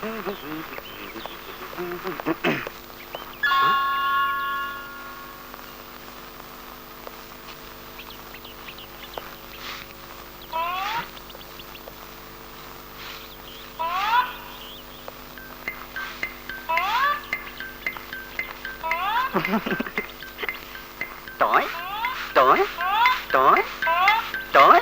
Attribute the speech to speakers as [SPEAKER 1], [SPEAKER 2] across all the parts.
[SPEAKER 1] Toy, toy, toy, toy.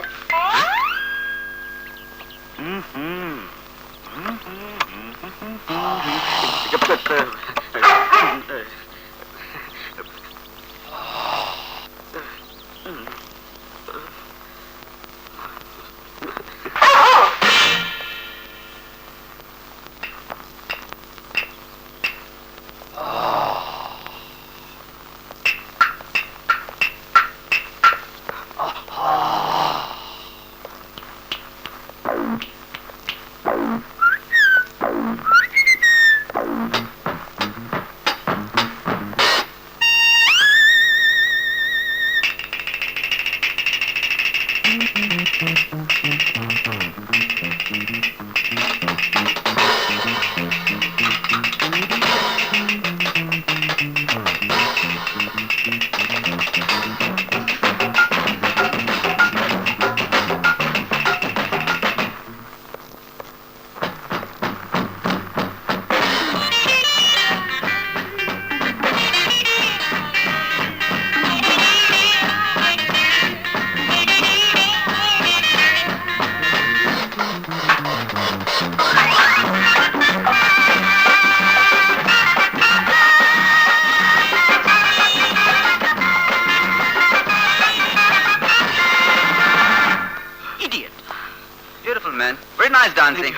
[SPEAKER 1] Beautiful man. Very nice dancing.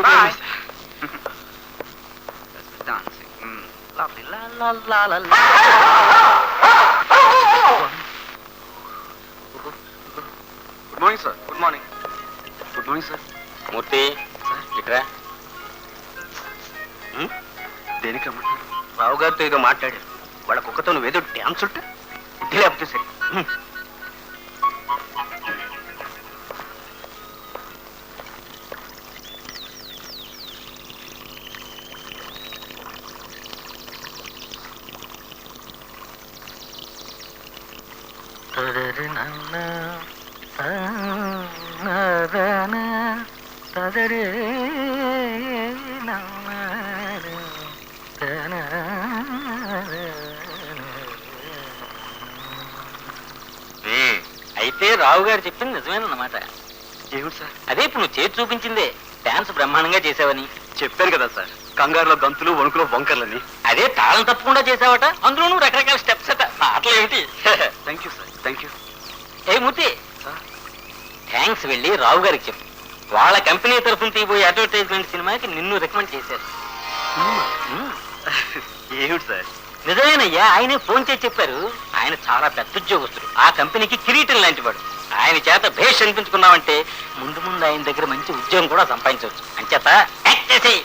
[SPEAKER 1] Bye. That's the dancing. Lovely. La la la la la. Good morning, sir. Good morning. Good morning, sir.
[SPEAKER 2] మూర్తి ఇక్కడ
[SPEAKER 1] దేనికి రమ్మంటారు? రావు గారితో ఏదో మాట్లాడారు. వాళ్ళ కుక్కతో నువ్వేదో డ్యాన్స్ ఉంటే ఇది లేకపోతే సరే.
[SPEAKER 2] అయితే రావు గారు చెప్పింది నిజమేనన్నమాట.
[SPEAKER 1] ఏమిటి సార్?
[SPEAKER 2] అదే ఇప్పుడు నువ్వు చేతి చూపించిందే డాన్స్ బ్రహ్మాండంగా చేసావని
[SPEAKER 1] చెప్పాను కదా సార్, కంగారులో గంతులు వణుకులో వంకర్లని.
[SPEAKER 2] అదే తాళం తప్పకుండా చేసావట, అందులోనూ రకరకాల స్టెప్స్ అట. పాటలు ఏమిటి?
[SPEAKER 1] Thank you sir, thank you.
[SPEAKER 2] A Murthy, thanks వెళ్ళి రావు గారికి చెప్పు. వాళ్ళ కంపెనీ తరఫున తీయబోయే అడ్వర్టైజ్మెంట్ సినిమాకి నిన్ను రికమెండ్ చేశారు.
[SPEAKER 1] ఏమిటి సార్?
[SPEAKER 2] నిజమేనయ్యా, ఆయనే ఫోన్ చేసి చెప్పారు. ఆయన చాలా పెద్ద ఉద్యోగస్తుడు, ఆ కంపెనీకి కిరీటం లాంటి వాడు. ఆయన చేత భేష్ అనిపించుకున్నావంటే ముందు ముందు ఆయన దగ్గర మంచి ఉద్యోగం కూడా సంపాదించవచ్చు. అంచేత యాక్ట్ చేసేయ్.